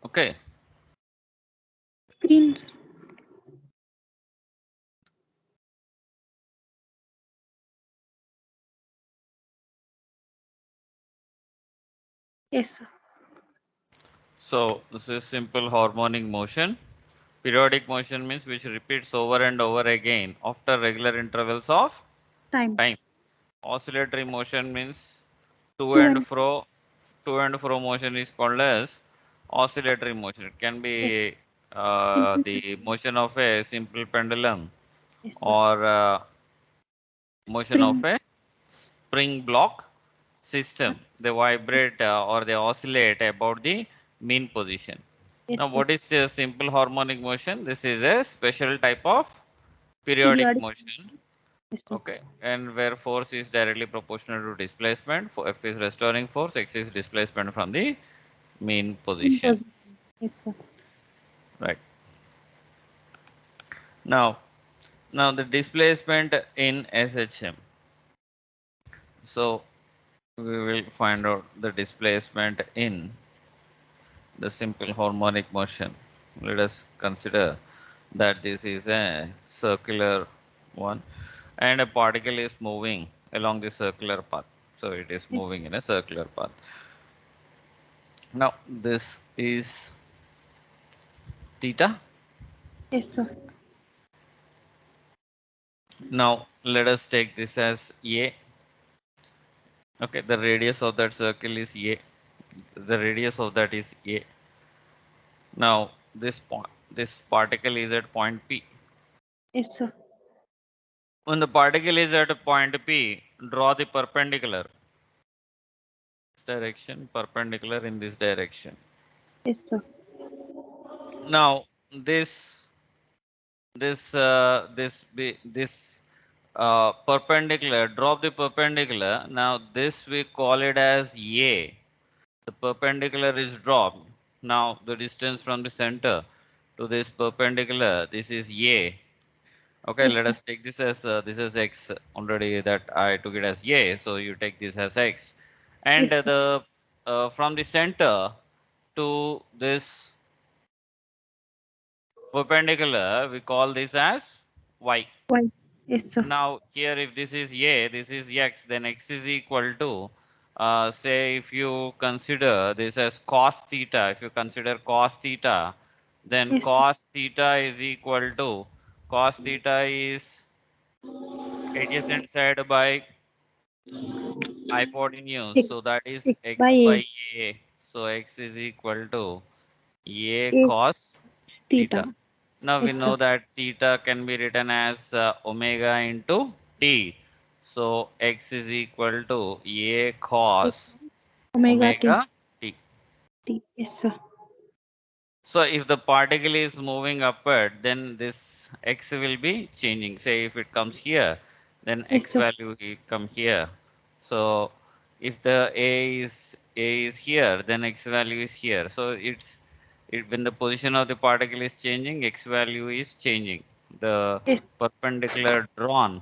Okay. Screen. Yes, sir. So this is simple harmonic motion. Periodic motion means which repeats over and over again after regular intervals of Time. time. Oscillatory motion means to To and and fro. To and fro motion is called as oscillatory motion. It can yes, be simple. the motion of a simple pendulum Yes, sir. or motion of Spring. a spring block system. They vibrate or they oscillate about the mean position. Yes, Now, sir. what is a simple harmonic motion? This is a special type of periodic Periodic. motion. Yes, sir. Okay, and where force is directly proportional to displacement. For F is restoring force, X is displacement from the mean position. Impossible. Yes, sir. Right. Now, the displacement in SHM. So we will find out the displacement in the simple harmonic motion. Let us consider that this is a circular one and a particle is moving along the circular path. So it is Yes, moving in a circular path. Now this is theta. yes, sir. Now let us take this as A. Okay, the radius of that circle is A. The radius of that is A. Now this particle is at point P. Yes, sir. When the particle is at a point P, draw the perpendicular this direction, perpendicular in this direction. Yes, sir. Now this perpendicular, drop the perpendicular. Now this we call it as A. The perpendicular is dropped. Now the distance from the center to this perpendicular, this is A. Okay, Yes, let sir. us take this is X already that I took it as A. So you take this as X. And Yes, sir. the from the center to this perpendicular, we call this as Y. Why? Yes, sir. Now here if this is A, this is X, then X is equal to, say if you consider this as cos theta, if you consider cos theta, then Yes, sir. cos theta is equal to, cos theta is adjacent side by hypotenuse, X, so that is X by X A. by A. So X is equal to A A cos theta. theta. Now we Yes, sir. know that theta can be written as omega into t. So x is equal to A Yes, cos omega T. omega t. T. Yes, sir. So if the particle is moving upward, then this x will be changing. Say if it comes here, then Yes, x sir. value will come here. So if the A is here, then x value is here. So when the position of the particle is changing, x value is changing. The Yes, perpendicular drawn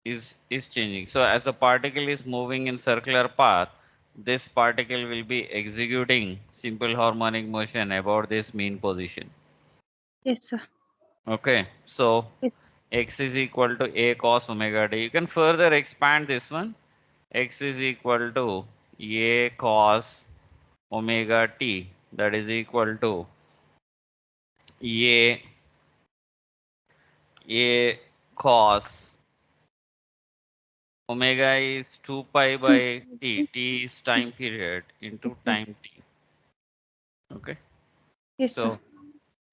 is changing. So as the particle is moving in circular path, this particle will be executing simple harmonic motion about this mean position. yes, sir. Okay, so Yes, x is equal to A cos omega t. You can further expand this one. X is equal to A cos omega t, that is equal to A A cos omega is 2 pi two. by t. T is time period Yes, into sir. time t. Okay. Yes, sir.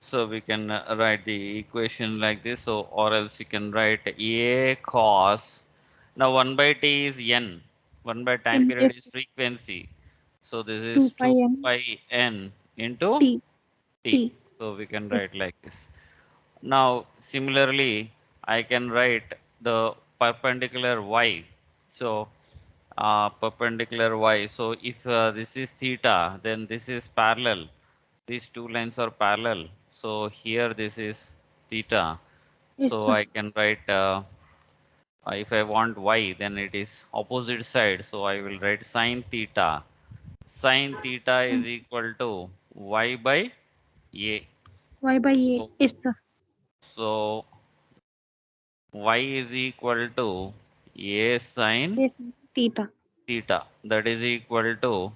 So we can write the equation like this. So or else you can write A cos. Now 1 by t is n. 1 by time And period yes, is frequency. So this 2 is pi 2 n pi n into T. t. T. So we can Yes, write like this. Now similarly, I can write the perpendicular y. So perpendicular y. So if this is theta, then this is parallel. These two lines are parallel. So here this is theta. yes, So sir. I can write if I want y, then it is opposite side. So I will write sine theta. Sin theta is Mm. equal to y by a. Y by A. So, Yes, sir. so y is equal to a sin Yes, theta. theta. That is equal to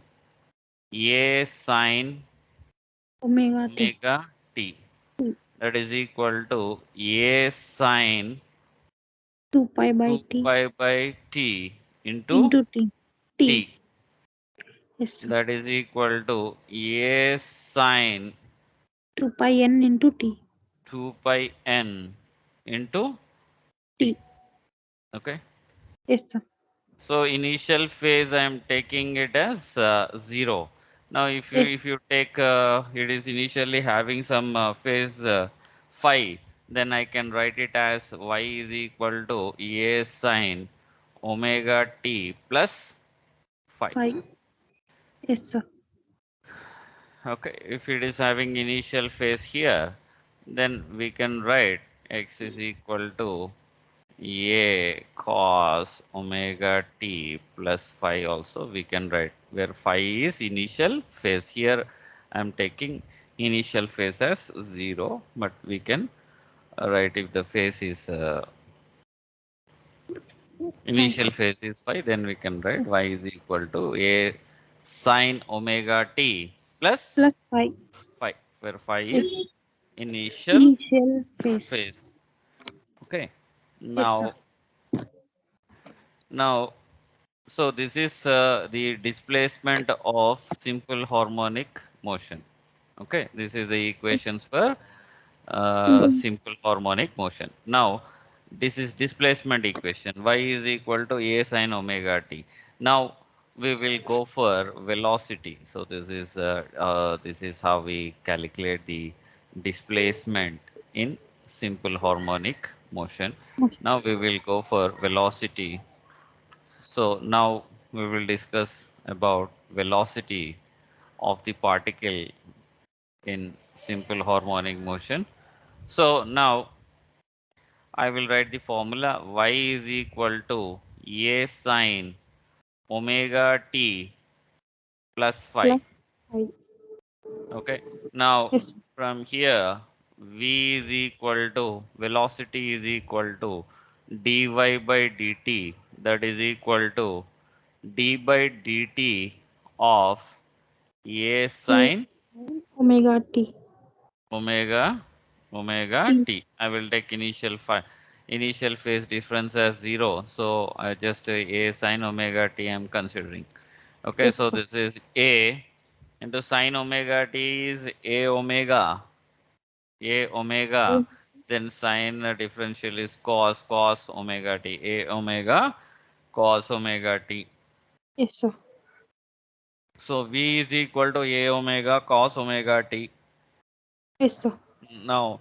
a sin Omega T. omega t. That is equal to a sin 2 pi by 2 T pi by t into into T. T. t. Yes, sir. That is equal to a sin 2 pi N into T. 2 pi n into t. T. Okay. Yes, sir. So initial phase I am taking it as 0. Now Yes, if you take it is initially having some phase phi, then I can write it as y is equal to a sine omega t plus phi. 5. Yes, sir. Okay, if it is having initial phase here, then we can write x is equal to a cos omega t plus phi also we can write, where phi is initial phase. Here I am taking initial phase as 0, but we can write if the phase is initial 5. phase is phi, then we can write y is equal to a sine omega t plus Plus 5. phi, where phi Yes. is initial Initial phase. phase. Okay. Yes, sir. Now so this is the displacement of simple harmonic motion. Okay, this is the equations for Mm. simple harmonic motion. Now this is displacement equation. Y is equal to a sine omega t. Now we will go for velocity. So this is how we calculate the displacement in simple harmonic motion. Now we will go for velocity. So now we will discuss about velocity of the particle in simple harmonic motion. So now I will write the formula y is equal to a sine omega t plus phi. Plus 5. Okay. Now Yes. from here v is equal to velocity is equal to dy by dt, that is equal to d by dt of a A sine omega T. omega T. t. I will take initial phase difference as 0. So I just a sine omega t I am considering. Okay, Yes, so sir. this is a into sine omega t is a A. omega. Then sine differential is cos omega t, a omega cos omega t. Yes, sir. So v is equal to a omega cos omega t. Yes, sir. Now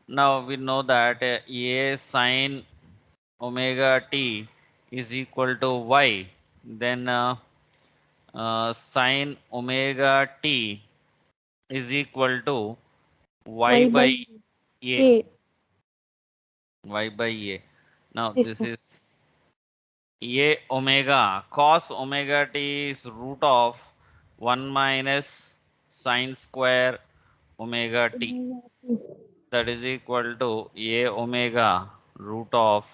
Now we know that a sine omega t is equal to y. Then sine omega t is equal to y Y by by a. A. Y by a. Now Yes, this sir. is a omega. Cos omega t is root of 1 minus sine square omega t. Omega T. That is equal to a omega root of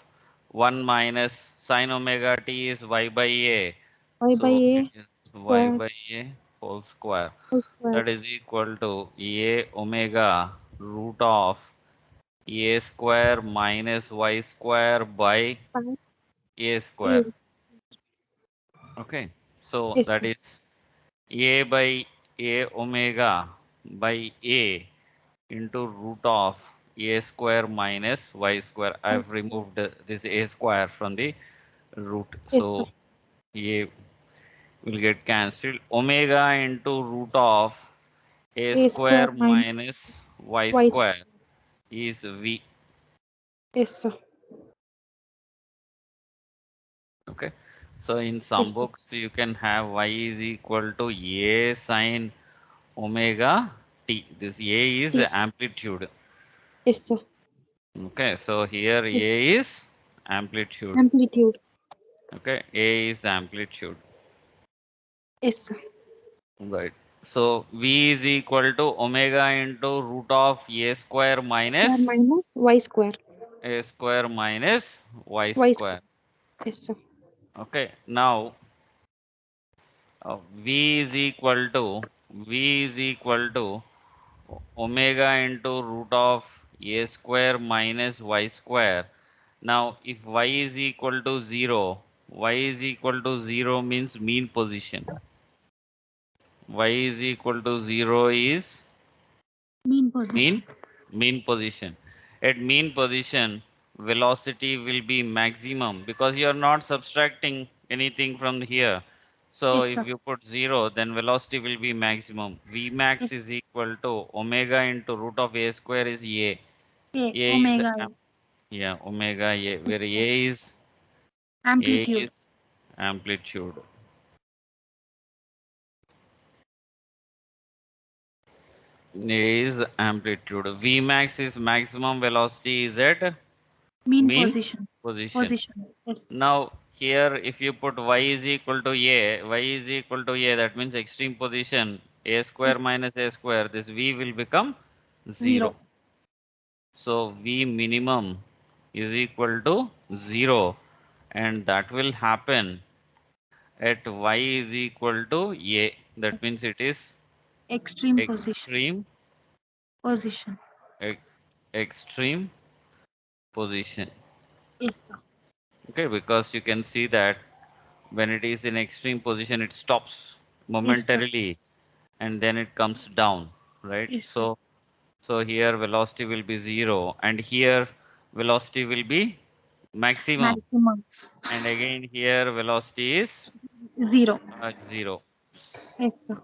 1 minus sine omega t is y by a. Y So by it A is y square by a whole square. whole square. That is equal to a omega root of a square minus y square by 5 a A. square. Okay. So Yes, that sir. is a by a omega by a into root of a square minus y square. I Y. have removed this a square from the root. Yes, sir. So a will get cancelled. Omega into root of a A square square minus minus y Y. square is v. Yes, sir. Okay. So in Yes, some sir. books you can have y is equal to a sine omega t. This a is T. amplitude. Yes, sir. Okay. So here Yes. a is amplitude. Amplitude. Okay. A is amplitude. Yes, sir. Right. So V is equal to omega into root of A square Square minus minus y square. A square minus Y Y square. square. Yes, sir. Okay. Now V is equal to omega into root of A square minus Y square. Now if Y is equal to 0, Y is equal to 0 means mean position. Y is equal to 0 is Mean position. mean mean position. At mean position, velocity will be maximum because you are not subtracting anything from here. So Yes, if sir. you put 0, then velocity will be maximum. V max Yes. is equal to omega into root of A square is A. A A is omega yeah, omega A, A. where A Amplitude. is amplitude. A is amplitude. V max is maximum velocity is at Mean mean position. position. Position. Yes. Now here if you put y is equal to a, y is equal to a, that means extreme position a Yes. square minus a square, this v will become 0. Zero. So v minimum is equal to 0 and that will happen at y is equal to a. That means it is Extreme position. extreme Position. ex- extreme position. Yes, sir. Okay, because you can see that when it is in extreme position it stops Yes, sir. momentarily and then it comes down, right? Yes, sir. So here velocity will be 0 and here velocity will be maximum Maximum. and again here velocity is Zero. 0, Yes, sir.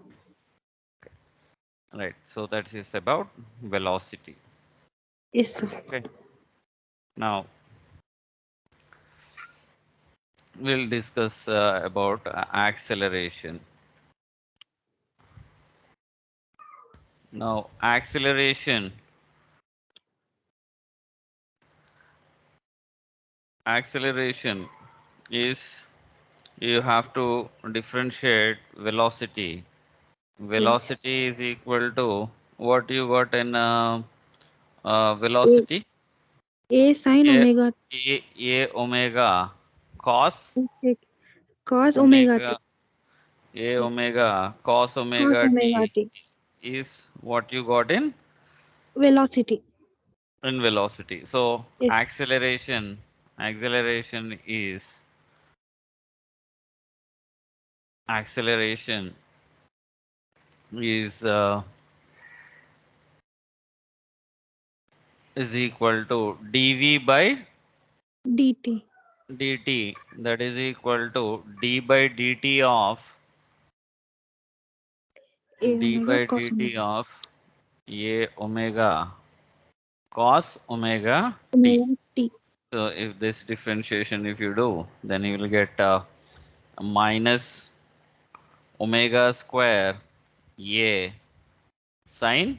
right? So that is about velocity. Yes, sir. Okay, now we'll discuss about acceleration. Now acceleration is you have to differentiate velocity. Okay. Velocity is equal to what you got in A, velocity? A sin A, omega. A omega cos Okay. Cos omega omega t. A Yes. omega cos Cos omega omega t t. is what you got Velocity. in velocity. So Yes. acceleration acceleration is equal to dv by Dt. dt, that is equal to d by dt of A d omega by cos dt omega. of a omega cos omega t. Omega t. So if this differentiation if you do, then you will get minus omega square a sine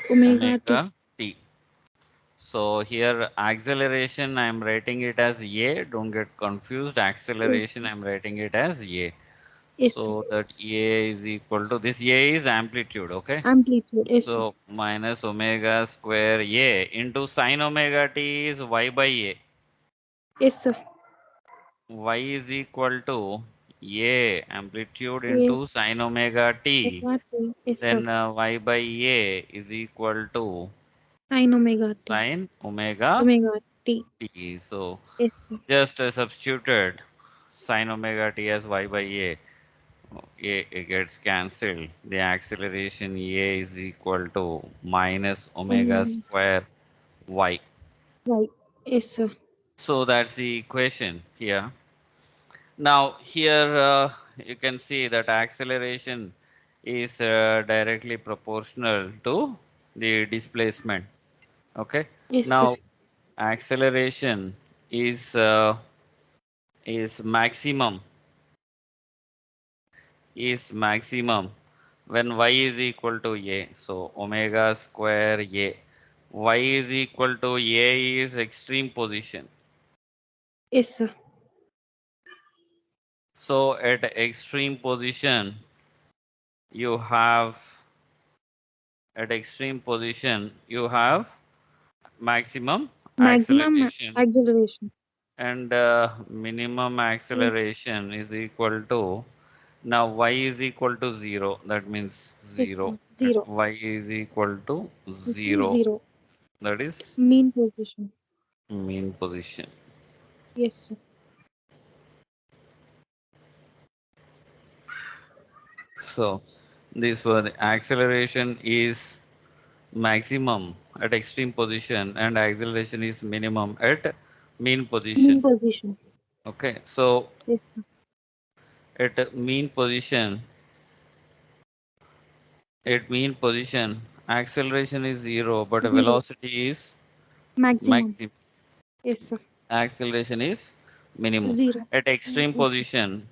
Omega t. omega t. So here acceleration I am writing it as a, don't get confused. Yes. Acceleration I am writing it as a. Yes. So that a is equal to this a is amplitude, okay? Amplitude. Yes. So minus omega square a into sine omega t is y by a. Yes, sir. Y is equal to a amplitude A into sine omega t. omega t. Yes, sir. Then y by a is equal to Sin omega t. sine omega Omega t. t. So Yes, sir. just substituted sine omega t as y by a. A gets cancelled. The acceleration a is equal to minus omega Omega. square y. Right. Yes, sir. So that's the equation here. Now here you can see that acceleration is directly proportional to the displacement. Okay. Yes, sir. Now acceleration is maximum when y is equal to a. So omega square a. Y is equal to a is extreme position. Yes, sir. So at extreme position you have at extreme position, you have maximum Maximum acceleration, acceleration. and minimum Yes. acceleration is equal to, now y is equal to 0, that means Yes, 0. sir. At 0. y is equal to This is 0, 0. that is Mean position. mean position. Yes, sir. So this one acceleration is maximum at extreme position and acceleration is minimum at mean Mean position. position. Okay, so Yes, sir. at mean position, at mean position, acceleration is 0, but 0. velocity is Maximum. maximum. Yes, sir. Acceleration is minimum. 0. At extreme position,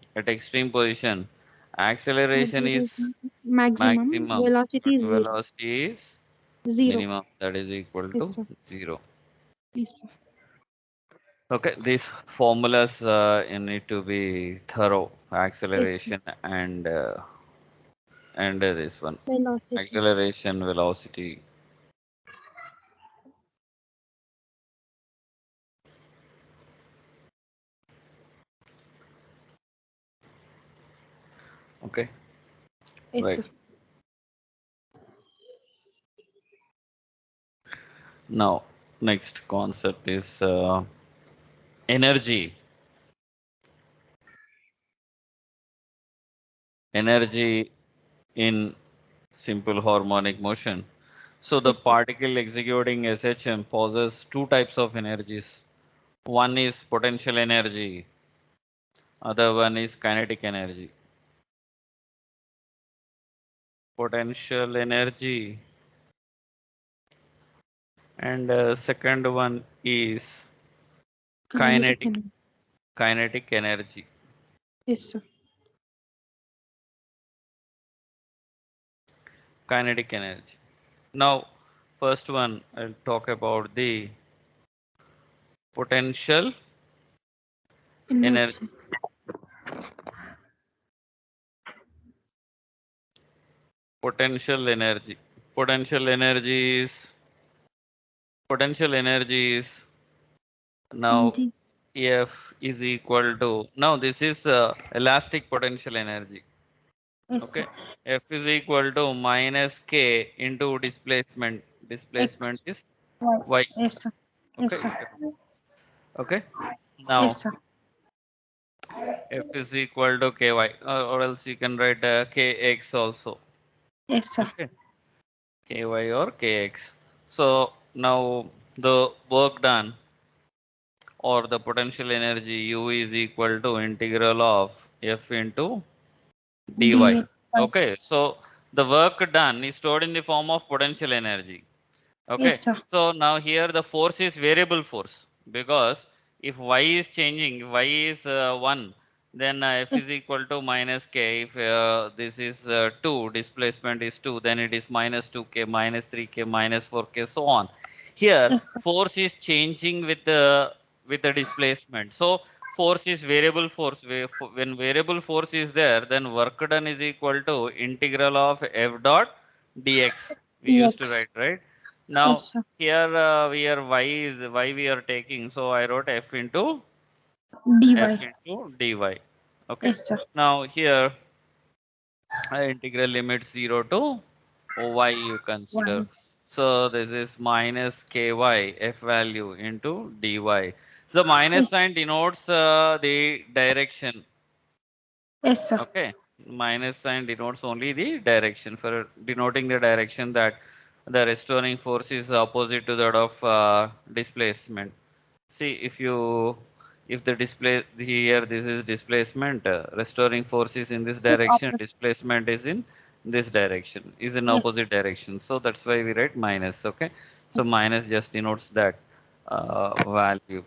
acceleration is Acceleration. Maximum. maximum, but Velocity is 0. velocity is 0. minimum, that is equal Yes, to sir. 0. Yes, sir. Okay, these formulas need to be thorough. Yes, sir. Acceleration and this one, Velocity. acceleration, velocity. Okay, Yes, right. sir. Now, next concept is energy. Energy in simple harmonic motion. So the Yes, sir. particle executing SHM possesses two types of energies. One is potential energy, other one is kinetic energy. Potential energy, and second one is Kinetic kinetic energy. kinetic energy. Yes, sir. Kinetic energy. Now, first one I'll talk about the potential energy. Energy. Potential energy. Potential energy is potential energy is now Energy. F is equal to, now this is elastic potential energy. Yes, sir. Okay, F is equal to minus K into displacement. X. Displacement is Y. Y. Yes, sir. Yes, Okay, sir. okay. Yes, Now sir. F is equal to Ky, or else you can write Kx also. Yes, sir. Okay, Ky or Kx. So now the work done or the potential energy U is equal to integral of F into dy. D. Y. Okay, so the work done is stored in the form of potential energy. Yes, Okay, sir. so now here the force is variable force, because if y is changing, y is 1, then F Yes, is equal to minus k. If this is 2, displacement is 2, then it is minus 2k, minus 3k, minus 4k, so on. Here yes, sir. force is changing with the displacement. So force is variable force. When variable force is there, then work done is equal to integral of F dot dx. We used to Dx. write, right? Yes, Now sir. here we are y we are taking, so I wrote f Dy. into dy. Okay. Yes, sir. Now here integral limit 0 to y you consider. Y. So this is minus ky f value into dy. So minus Yes, sign denotes the direction. yes, sir. Okay, minus sign denotes only the direction, for denoting the direction that the restoring force is opposite to that of displacement. See, if the display here, this is displacement, restoring force is in this It's direction, opposite. displacement is in this direction, is in Yes, opposite direction. So that's why we write minus. Okay, so minus just denotes that value,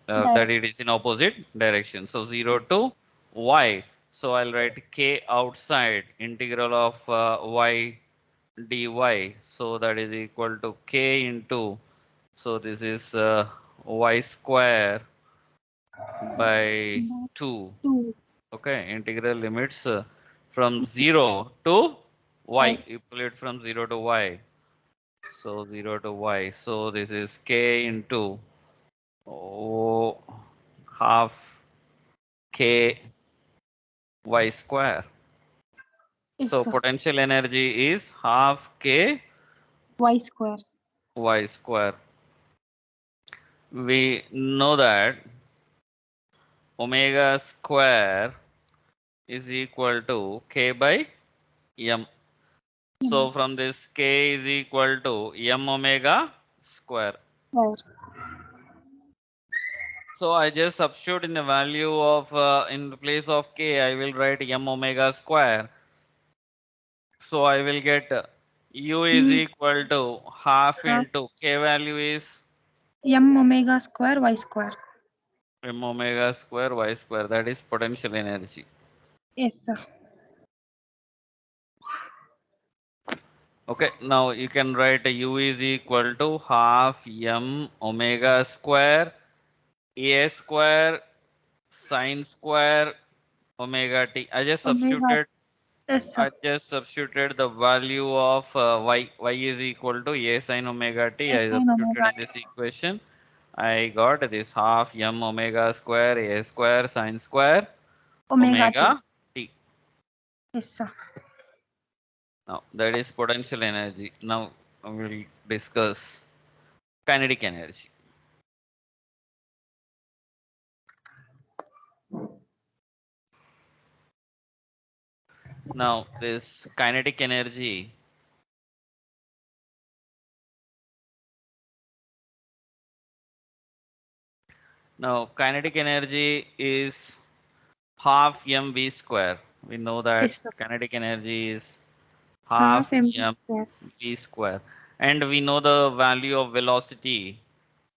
that direct. it is in opposite direction. So 0 to y. So I'll write k outside integral of y dy. So that is equal to k into, so this is y square by Back 2. to Okay, integral limits from 0 to. y. Y. You pull it from 0 to y. So 0 to y. So this is k into oh, half k y square. Yes, So sir. potential energy is half k Y square. y square. We know that omega square is equal to k by m. So M. from this k is equal to m omega square. Square. So I just substitute in the value of in the place of k I will write m omega square. So I will get u is Mm, equal to half half into k value is M omega square Y square. m omega square y square, that is potential energy. Yes, sir. Okay, now you can write u is equal to half m omega square a square sine square omega t. Omega. Yes, sir. I just substituted the value of y is equal to a sine omega t. A I sin substituted omega in this equation. I got this half m omega square a square sine square omega t. omega t. Yes, sir. Now that is potential energy. Now we will discuss kinetic energy. Now this kinetic energy. Now kinetic energy is half mv square. We know Yes, that sir. kinetic energy is Half half mv m square. v square, and we know the value of velocity,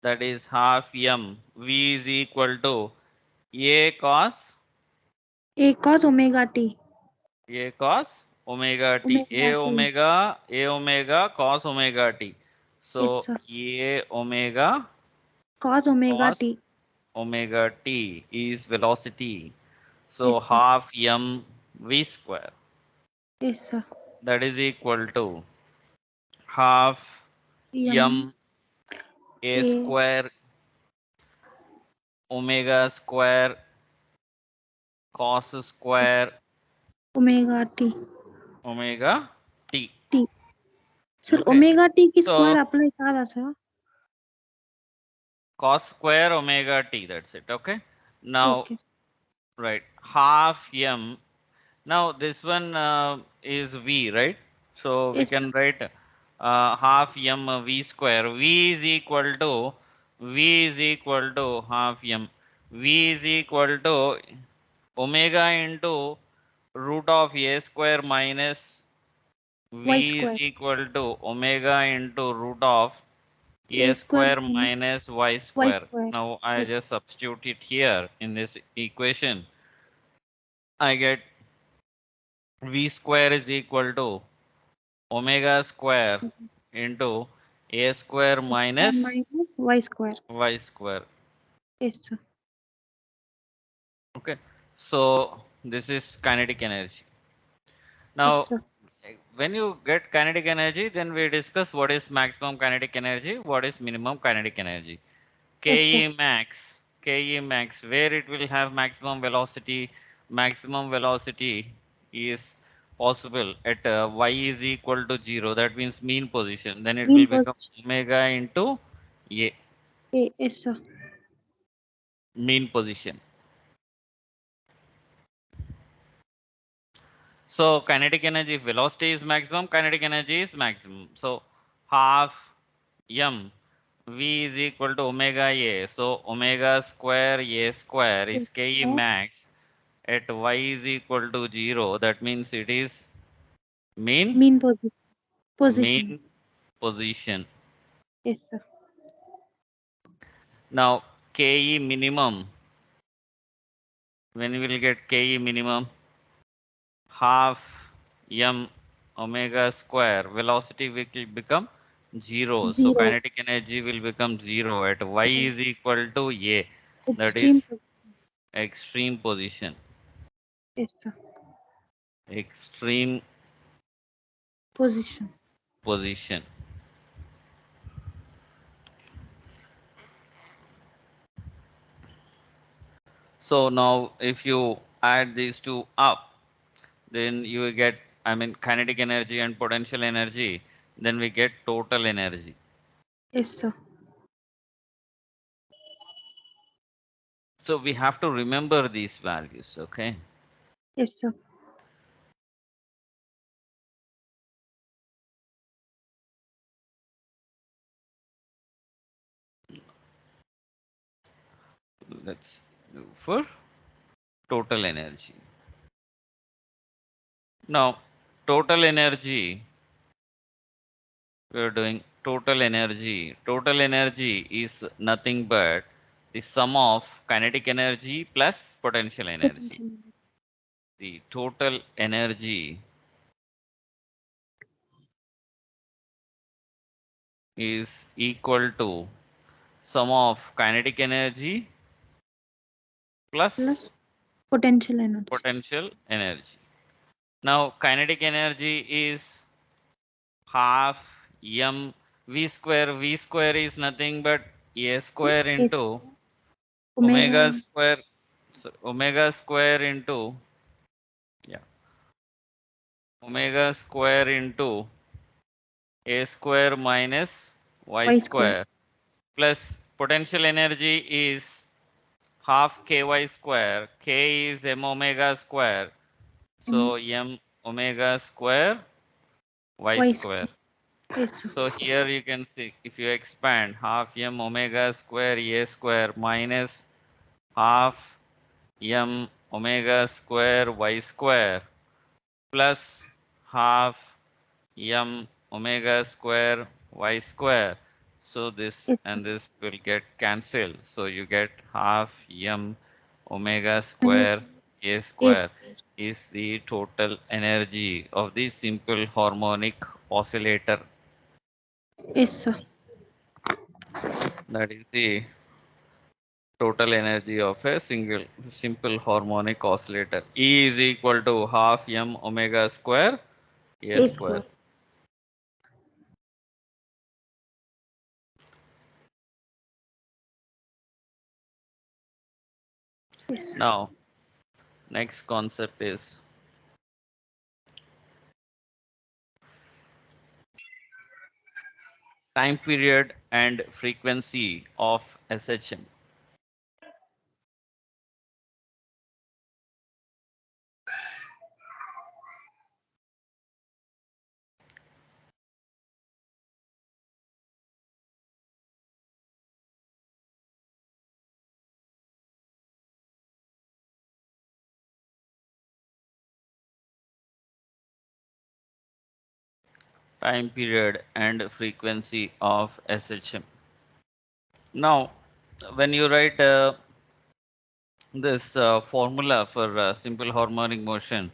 that is half m v is equal to a cos A cos omega t. omega t, Omega t. a omega cos omega t. So Yes, sir. a omega Cos omega cos t. omega t is velocity, Yes, so sir. half m v square, Yes, sir. that is equal to half M m a a square omega square cos square omega t. omega t. T. Sir, Okay, omega t की so square apply करा था. cos square omega t, that's it. Okay, now Okay. right, half m. Now this one is v, right? So we Yes, can sir. write half m v square. V is equal to half m. V is equal to omega into root of a square minus Y v is square. equal to omega into root of a A square square minus minus y Y square. square. Now I Yes. just substitute it here in this equation. I get v square is equal to omega square into a square A square minus minus Y square. y square. Yes, sir. Okay, so this is kinetic energy. Yes, Now, sir. when you get kinetic energy, then we discuss what is maximum kinetic energy, what is minimum kinetic energy. Okay. Ke max, where it will have maximum velocity is possible at y is equal to 0, that means mean position. Then it will Mean become position. omega into a, A. Yes, sir. mean position. So kinetic energy, if velocity is maximum, kinetic energy is maximum. So half m v is equal to omega a. So omega square a square Yes, is ke sir. max at y is equal to 0. That means it is mean Mean position. Position. mean position. Yes, sir. Now ke minimum, when we will get ke minimum, half m omega square, velocity will become 0. So Zero. kinetic energy will become 0 at y is equal to a. That Extreme is position. extreme position. Yes, sir. Extreme Position. Position. So now if you add these two up, then you will get, I mean, kinetic energy and potential energy, then we get total energy. Yes, sir. So we have to remember these values, okay? Yes, sir. Let's do for total energy. Now, total energy, we are doing total energy. Total energy is nothing but the sum of kinetic energy plus potential energy. Potential. The total energy is equal to sum of kinetic energy plus Plus potential energy. potential energy. Now, kinetic energy is half m v square. V square is nothing but a square Yes. into omega Omega. square. So omega square into, yeah, omega square into a square minus y Y square. square plus potential energy is half ky square. K is m omega square. And So m omega square y Y square. square. Yes, sir. So here you can see, if you expand, half m omega square a square minus half m omega square y square plus half m omega square y square. So this Yes, sir. and this will get cancelled. So you get half m omega Omega square a square. square is the total energy of the simple harmonic oscillator. Yes, sir. That is the total energy of a single simple harmonic oscillator. E is equal to half m omega square a A square. square. Yes, sir. Now, next concept is time period and frequency of SHM. Time period and frequency of SHM. Now, when you write this formula for simple harmonic motion,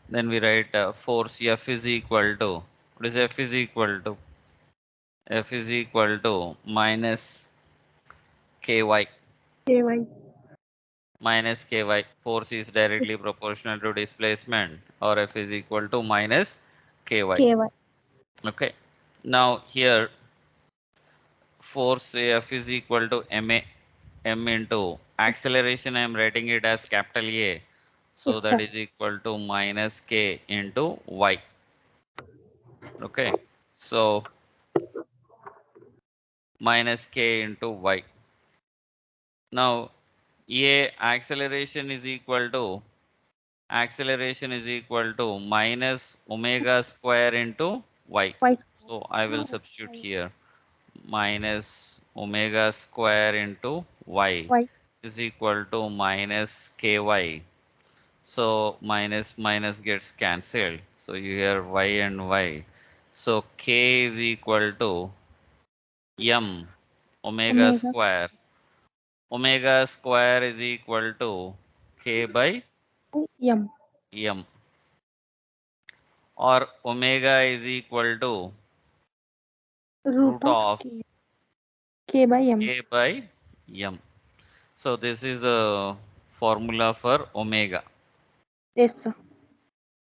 then we write force F is equal to, what is F is equal to? F is equal to minus ky. KY. Minus ky. Force is directly proportional to displacement, or F is equal to minus ky. KY. Okay. Now here force F is equal to m into acceleration. I am writing it as capital A. Yes, So that sir. is equal to minus k into y. Okay. So minus k into y. Now A acceleration is equal to minus omega square into y. Y. So I will substitute here minus omega square into y Y. is equal to minus ky. So minus minus gets cancelled. So you hear y and y. So k is equal to m omega Omega. square. Omega square is equal to k by M. m, or omega is equal to Root root of of K. K by M. k by m. So this is the formula for omega. Yes, sir.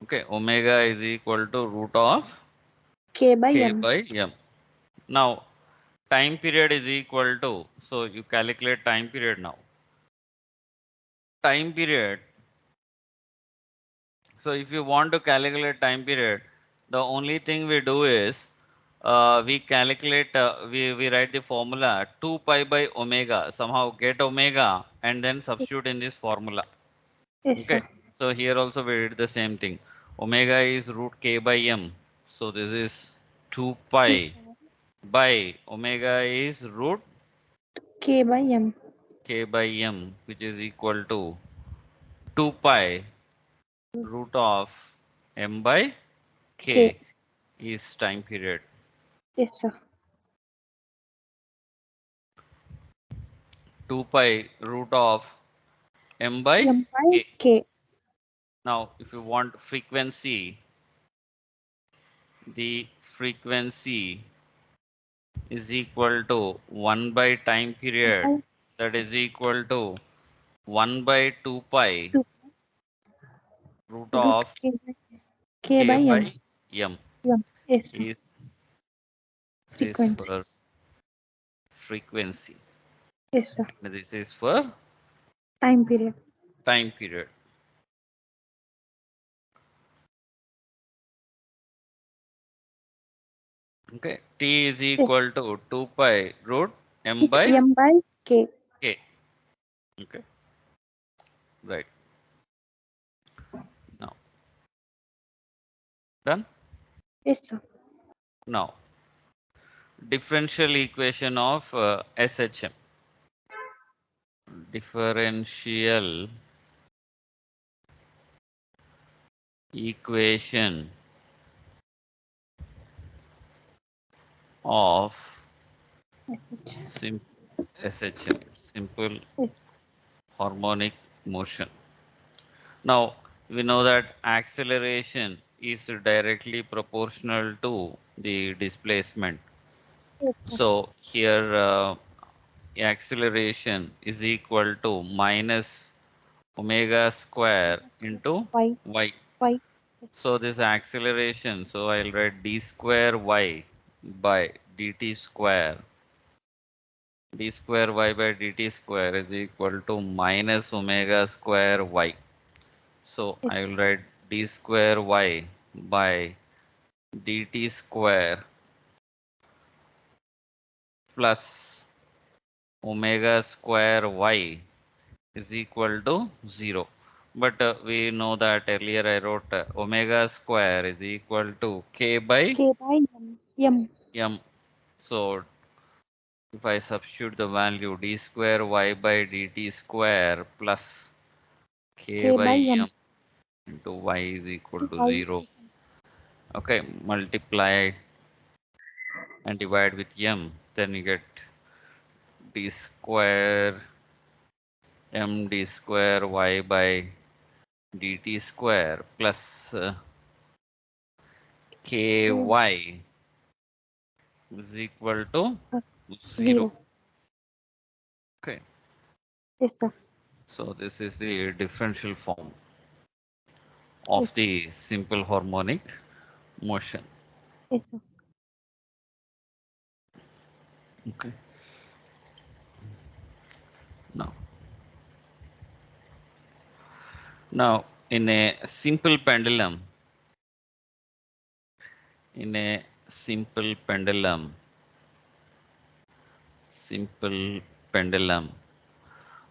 Okay, omega is equal to root of K by K M. by M. Now, time period is equal to, so you calculate time period now. Time period, so if you want to calculate time period, the only thing we do is we calculate, we write the formula 2 pi by omega, somehow get omega and then substitute in this formula. Yes, Okay, sir. so here also we did the same thing. Omega is root k by m. So this is 2 pi by omega is root K by M. k by m, which is equal to 2 pi root of m by K. k is time period. Yes, sir. 2 pi root of m by M by k. K. Now, if you want frequency, the frequency is equal to 1 by time period, By that is equal to 1 by 2 pi 2 root root of K k by by M. m M. Yes, sir. is this is Frequency. for frequency Yes, sir. and this is for Time period. time period. Okay, t is Yes. equal to 2 pi root m by M by K. k. Okay, right. Now done. Yes, sir. Now differential equation of SHM. Differential equation of sim SHM, simple Yes. harmonic motion. Now we know that acceleration is directly proportional to the displacement. Yes, sir. So here acceleration is equal to minus omega square into Y. y. Y. So this acceleration, so I'll write d square y by dt square. D square y by dt square is equal to minus omega square y. So Yes. I will write d square y by dt square plus omega square y is equal to 0. But we know that earlier I wrote omega square is equal to k by K by M. M. m. So if I substitute the value d square y by dt square plus k K by by M. m into y is equal to Y. 0. Okay, multiply and divide with m, then you get d square m d square y by dt square plus ky is equal to 0. 0. Okay, Yes, sir. so this is the differential form Yes. of the simple harmonic motion. Yes, sir. Okay, now in a simple pendulum, in a simple pendulum, simple pendulum,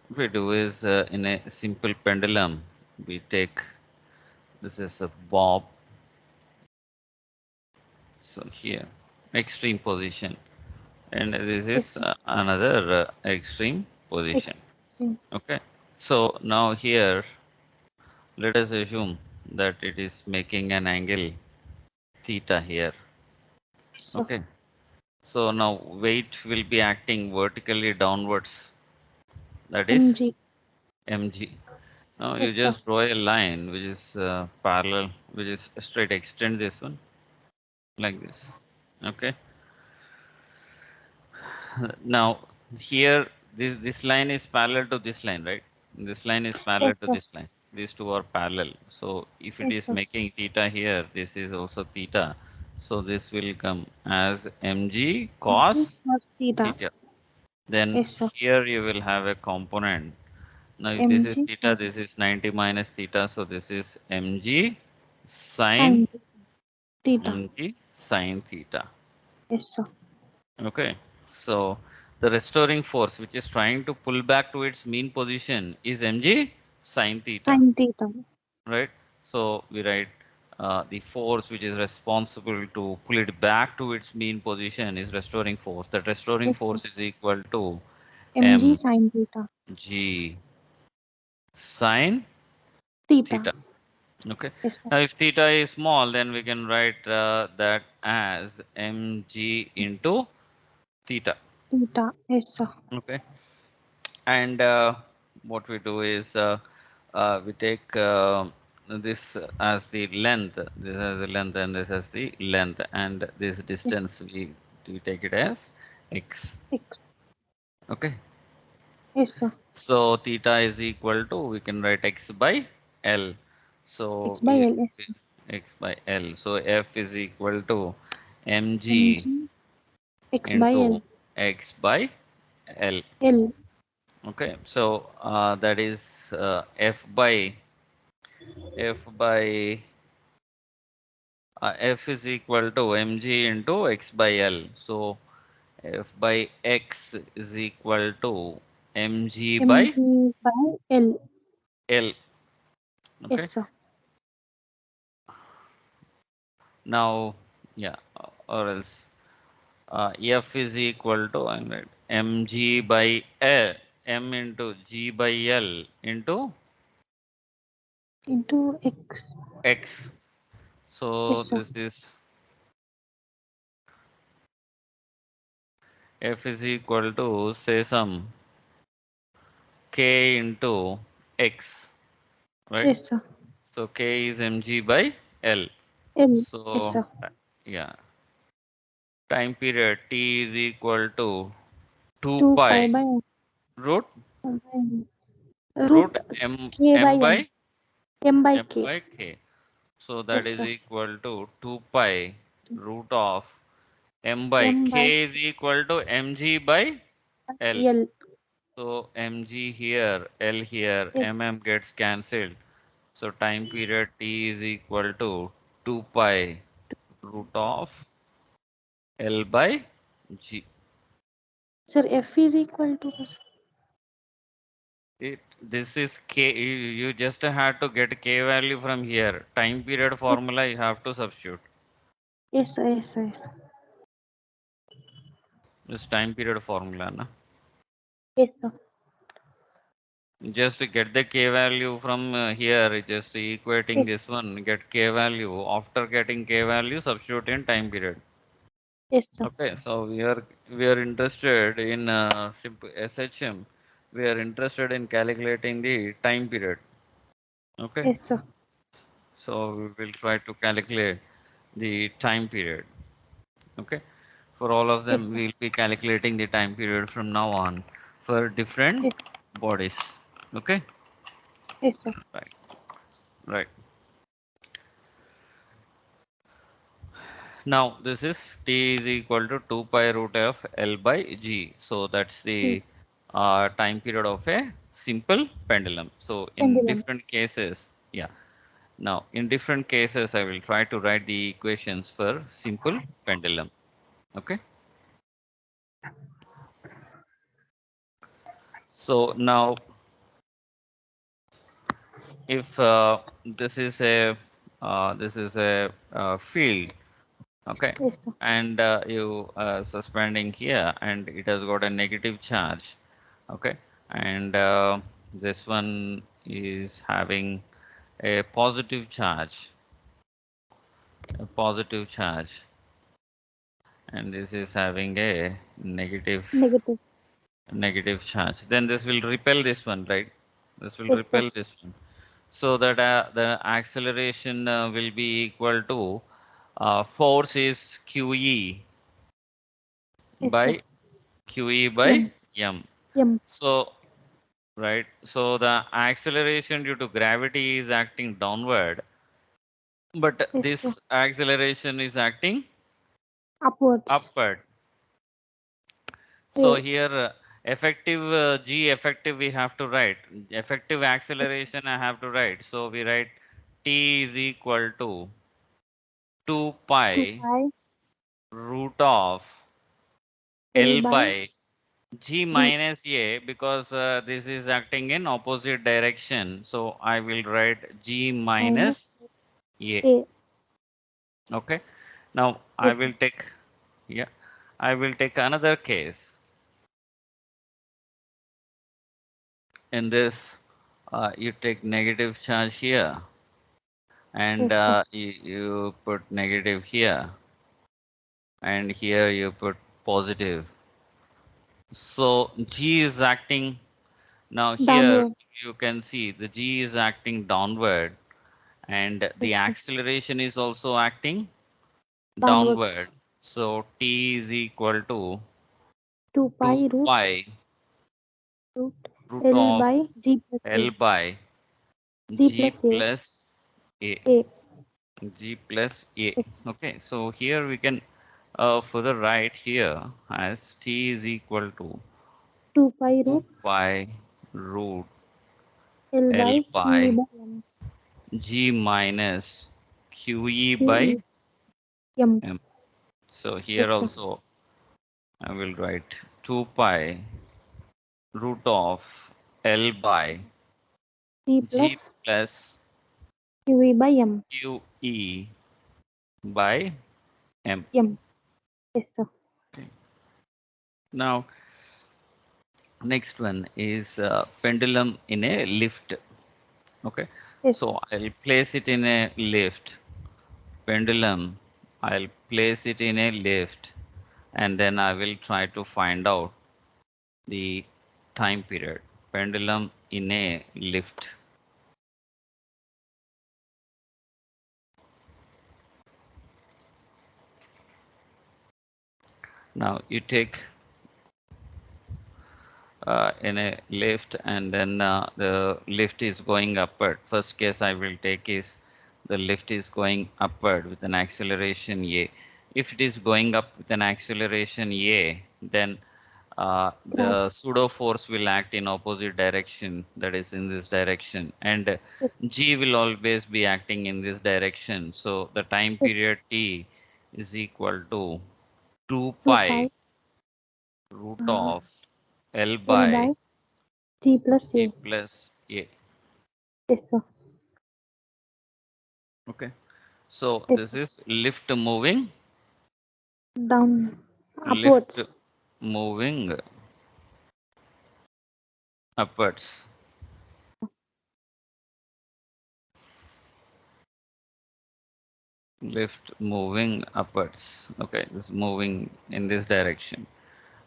what we do is in a simple pendulum, we take this is a bob. So here, extreme position, and this Yes, is sir. another extreme position. Extreme. Okay. So now here, let us assume that it is making an angle theta here. Yes, sir. Okay. So now weight will be acting vertically downwards. That is MG. mg. Now Yes, you sir. just draw a line which is parallel, which is straight. Extend this one like this. Okay. Now here this line is parallel to this line, right? This line is Yes, parallel to sir. this line. These two are parallel. So if it Yes, is sir. making theta here, this is also theta. So this will come as mg MG cos cos theta. theta. Then Yes, sir. here you will have a component. Now if this is MG theta, cos this is 90 minus theta. So this is mg sin sine theta. mg sine theta. Yes, sir. Okay. So the restoring force which is trying to pull back to its mean position is mg sine theta. Sin theta. Right? So we write the force which is responsible to pull it back to its mean position is restoring force. That restoring Yes, sir. force is equal to MG sin theta. mg sine Theta. theta. Okay. Yes, sir. Now if theta is small, then we can write that as mg into theta. Theta. Yes, sir. Okay. And what we do is we take this as the length, this as the length, and this as the length, and this Yes, distance we take it as x. X. Okay. Yes, sir. So theta is equal to, we can write x by L. X So by L. Yes, sir. x by L. So F is equal to mg MG X by into L. x by L. L. Okay. So that is F is equal to mg into x by L. So F by x is equal to mg by MG by L. L. Yes, Okay. sir. Now, yeah, or else F is equal to, I mean, mg by L, m into g by L into Into X. x. Yes, So sir. this is F is equal to, say, some k into x, right? Yes, sir. So k is mg by L. L. Yes, So sir. yeah, time period t is equal to 2 2 pi pi by root root m K by m M. by M by m K. by k. So that Yes, is sir. equal to 2 pi root of m by M by k is equal to mg by L. L. So mg here, L here, Yes, gets cancelled. So time period t is equal to 2 pi root of L by G. sir. F is equal to This is K. You just had to get K value from here. Time period yes, formula you have to substitute. yes, sir. Yes, sir. Yes, sir. This time period formula. Na? Yes, sir. Just get the K value from here. Just equating Yes, this one. Get K value. After getting K value, substitute in time period. yes, sir. Okay. So we are interested in simple SHM. We are interested in calculating the time period. Okay. Yes, sir. So we will try to calculate the time period. Okay. For all of Yes, them, sir. we'll be calculating the time period from now on for different Yes, bodies. Okay. yes, sir. Right. Right. Now this is t is equal to 2 pi root of L by G. So that's T. the time period of a simple pendulum. So in Pendulum. different cases, yeah. Now in different cases, I will try to write the equations for simple pendulum. Okay. So now if this is a field, okay, Yes, sir. and you suspending here, and it has got a negative charge, okay, and this one is having a positive charge, and this is having a Negative. negative charge. Then this will repel this one, right? This will Yes, sir. repel this one. So that the acceleration will be equal to force is QE Yes, sir. by QE by M. M. M. So, right. So the acceleration due to gravity is acting downward. but Yes, sir. this acceleration is acting Upwards. upward. So A. here effective g effective we have to write effective Yes. acceleration I have to write. So we write t is equal to 2 2 pi pi root of L L by by g G minus a because this is acting in opposite direction. So I will write g minus minus a. A. Okay. Now I Yes, will take, yeah, I will take another case. In this, you take negative charge here and yes, sir. you put negative here and here you put positive. So G is acting now here Downward. you can see the G is acting downward and Yes, the sir. acceleration is also acting downward. Downwards. So T is equal to 2 pi 2 root pi root root L of by G plus L by G G plus A. plus A. A. G plus A. Yes, Okay, so here we can further write here as T is equal to 2 pi 2 root pi root L L by QE by by M. G minus QE by QE M. M. So Yes, here sir. also I will write 2 pi root of L by G G plus plus QE by M. QE by M. M. Yes, sir. Okay. Now next one is pendulum in a lift. Okay, Yes, so I'll place it in a lift. Pendulum, I'll place it in a lift and then I will try to find out the time period. Pendulum in a lift. Now you take in a lift and then the lift is going upward. First case I will take is the lift is going upward with an acceleration a. If it is going up with an acceleration a, then grab. the pseudo force will act in opposite direction, that is in this direction, and Yes, g will always be acting in this direction. So the time yes. period t is equal to 2 2 pi pi root uh, of L L by by G plus G A. plus A. Yes, sir. Okay. So Yes, this sir. is lift moving, Down. lift Upwards. moving upwards, lift moving upwards. Okay, this is moving in this direction.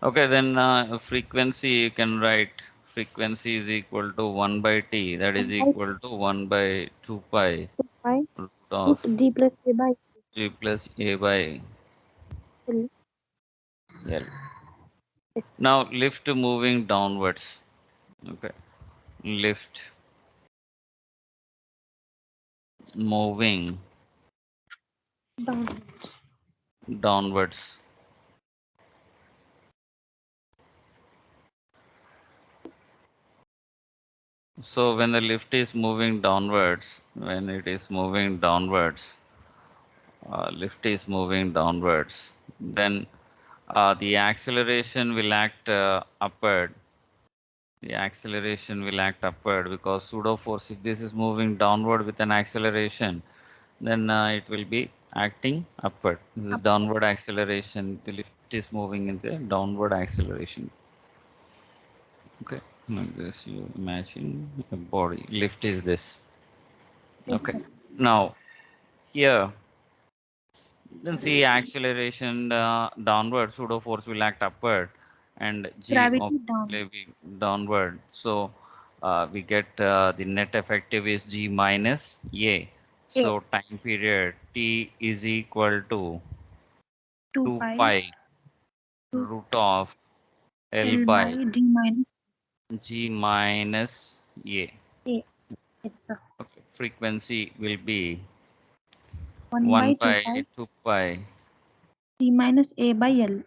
Okay, then frequency you can write frequency is equal to 1 by t, that is 1 by equal to 1 by 2 pi 2 pi root root of G plus A by g plus a by L. L. Yes, Now lift moving downwards. Okay, lift moving down. downwards. So when the lift is moving downwards, when it is moving downwards, lift is moving downwards, then the acceleration will act upward. The acceleration will act upward because pseudo force, if this is moving downward with an acceleration, then it will be acting upward. This is Up. downward acceleration. The lift is moving in the downward acceleration. Okay, like this you imagine a body. Lift is this. Yes, Okay. sir. Now here, then see acceleration downward, pseudo force will act upward, and g Gravity down. obviously be downward. So we get the net effective is g minus a. A. So time period t is equal to 2 2 pi pi root root of L L by by G minus g minus a. A. Yes, sir. Okay. Frequency will be 1 1 by 2 by pi 2 pi G minus A by L.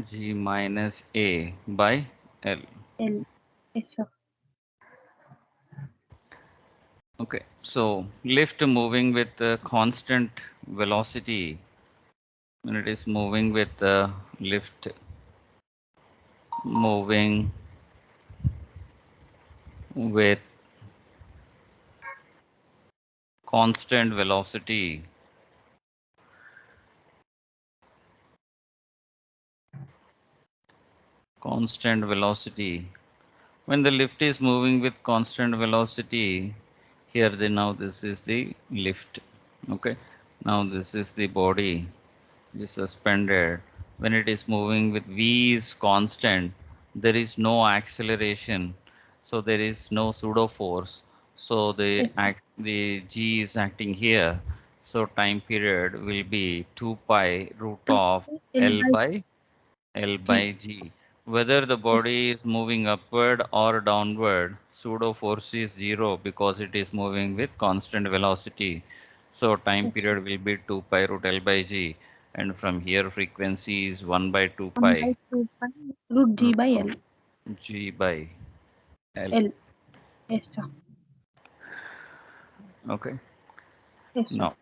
G minus A by L. L. Yes, sir. Okay, so lift moving with constant velocity. When it is moving with lift moving with constant velocity, constant velocity. When the lift is moving with constant velocity, here then now this is the lift. Okay, now this is the body is suspended. When it is moving with v is constant, there is no acceleration, so there is no pseudo force. So Yes, sir. the g is acting here. So time period will be 2 pi root 2 of pi L L by by L G. by G. Whether the Yes, body is moving upward or downward, pseudo force is zero because it is moving with constant velocity. So time yes, sir. period will be 2 pi root L by G. And from here frequency is 1 by 2 1 by pi 2 pi root G root by of L. G by L. L. Yes, sir. Okay. Yes, sir. Now,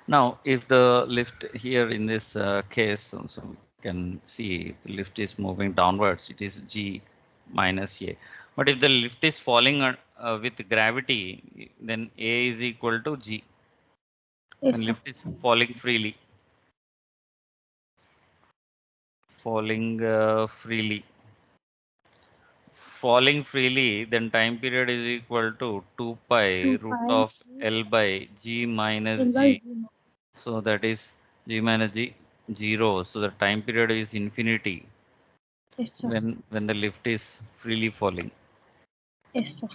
now if the lift here in this case, also we can see the lift is moving downwards, it is G minus A. But if the lift is falling with gravity, then A is equal to G. Yes, When sir. lift is falling freely, then time period is equal to 2 pi 2 root pi of root L by G minus L by G. G. So that is G minus G 0. So the time period is infinity Yes, sir. when the lift is freely falling. Yes, sir.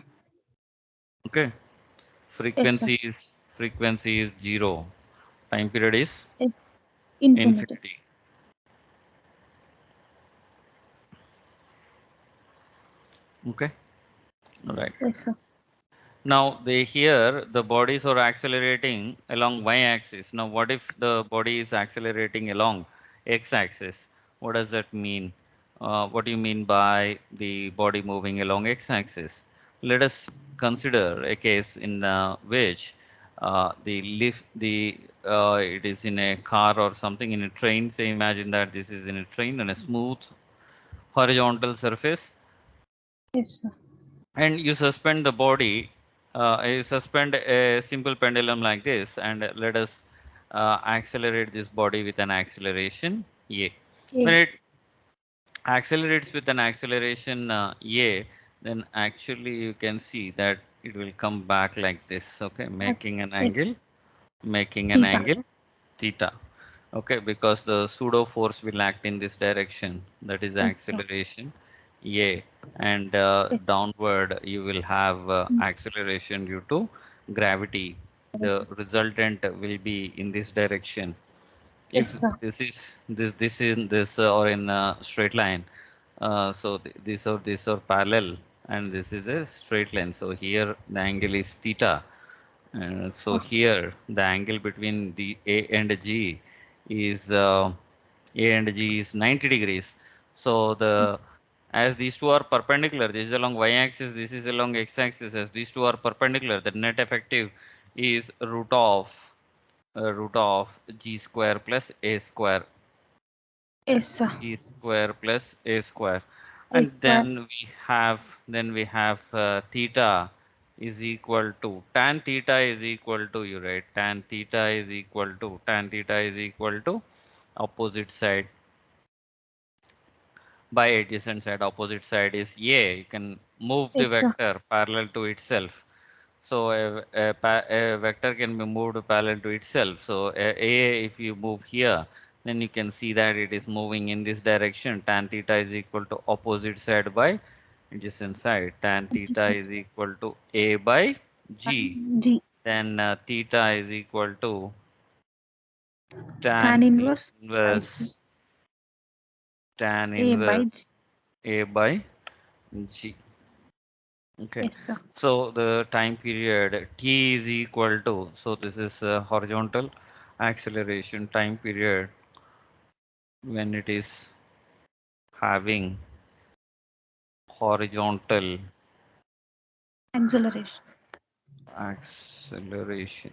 Okay. Yes, sir. Frequency is 0. Time period is Yes. Infinity. infinity. Okay. All right. Yes, sir. Now they here the bodies are accelerating along y-axis. Now what if the body is accelerating along x-axis? What does that mean? What do you mean by the body moving along x-axis? Let us consider a case in which it is in a car or something in a train. Say imagine that this is in a train on a smooth horizontal surface Yes, sir. and you suspend the body, you suspend a simple pendulum like this, and let us accelerate this body with an acceleration a. When A. it accelerates with an acceleration a, then actually you can see that it will come back like this, okay, At, yes. making an Theta. angle theta. Okay, because the pseudo force will act in this direction, that is the Yes, sir. acceleration A, and Yes. downward you will have Mm. acceleration due to gravity. The resultant will be in this direction. Yes, If sir. this in this or in a straight line, so these are parallel, and this is a straight line. So here the angle is theta, so Okay. here the angle between the A and G is A and G is 90 degrees. So the as these two are perpendicular, this is along y-axis, this is along x-axis. As these two are perpendicular, the net effective is root of G square plus A square, Yes, sir. G square plus A square, A and square. then we have theta is equal to tan theta is equal to, you write tan theta is equal to opposite side by adjacent side. Opposite side is a, you can move the Yes, sir. vector parallel to itself. So a vector can be moved parallel to itself. So if you move here, then you can see that it is moving in this direction. Tan theta is equal to opposite side by adjacent side. Tan theta G. is equal to A by G. G. Then theta is equal to tan Tan inverse by G. inverse tan A by inverse G. A by G. Okay. Yes, sir. So the time period t is equal to, so this is horizontal acceleration time period when it is having horizontal Acceleration. acceleration.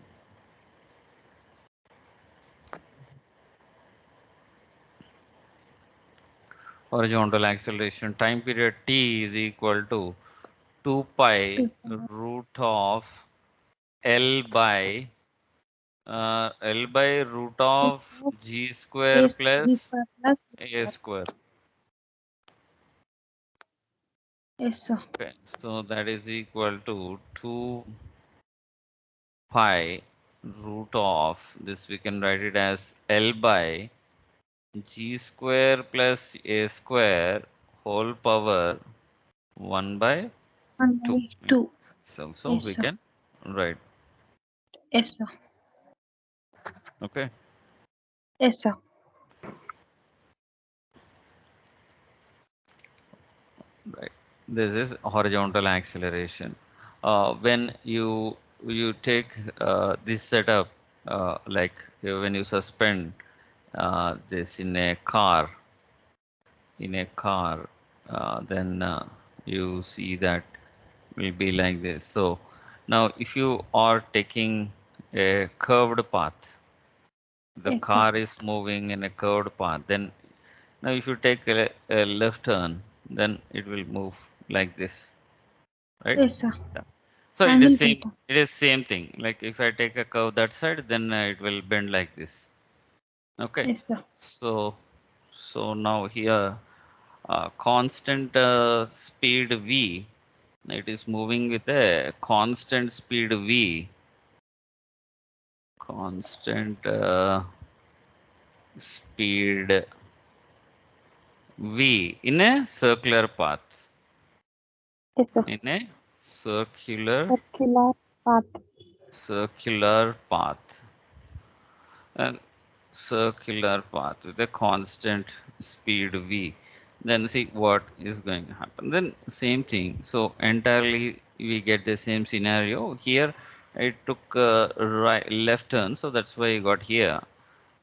Horizontal acceleration time period t is equal to 2 pi 2 root of L by L by root of of g square a plus square plus b a square. square. Yes, sir. Okay, so that is equal to 2 pi root of this, we can write it as L by g square plus a square whole power 1 by 1 2. by 2. So Yes, we sir. can write. Yes, sir. Okay, Yes, sir. right. This is horizontal acceleration. When you take this setup, like when you suspend this in a car, then you see that will be like this. So now if you are taking a curved path, the Yes, sir. car is moving in a curved path, then now if you take a left turn, then it will move like this, right? Yes, sir. Yeah. So Angle theta. it is same thing. Like if I take a curve that side, then it will bend like this. Okay. Yes, sir. So now here constant speed v, it is moving with a constant speed v, constant speed v in a circular path, Yes, sir. in a circular Circular path. circular path, and circular path with a constant speed v, then see what is going to happen. Then same thing, so entirely we get the same scenario here. It took right left turn, so that's why you got here.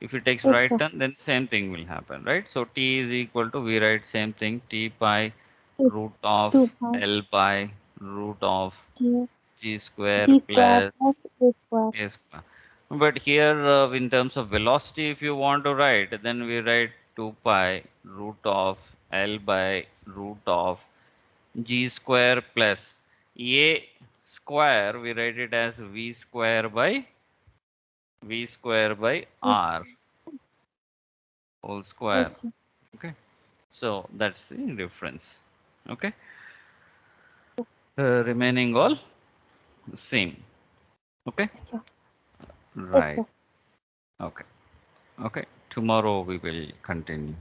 If it takes Yes, right sir. turn, then same thing will happen, right? So t is equal to, we write same thing, t pi Yes. root of 2 pi L by root of g, g square g square plus plus a square. a square. But here, in terms of velocity, if you want to write, then we write 2 pi root of L by root of g square plus a square. We write it as v square by Yes, r whole square. yes, sir. Okay, so that's the difference. Okay, remaining all same. Okay, Yes, sir. Yes, right. sir. Okay, okay. Tomorrow we will continue.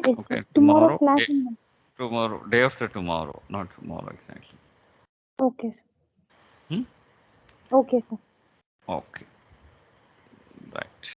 Yes, sir. Okay, Tomorrow tomorrow. class in. Tomorrow, day after tomorrow, not tomorrow exactly. Okay, sir. Hmm? Okay, sir. Okay, right.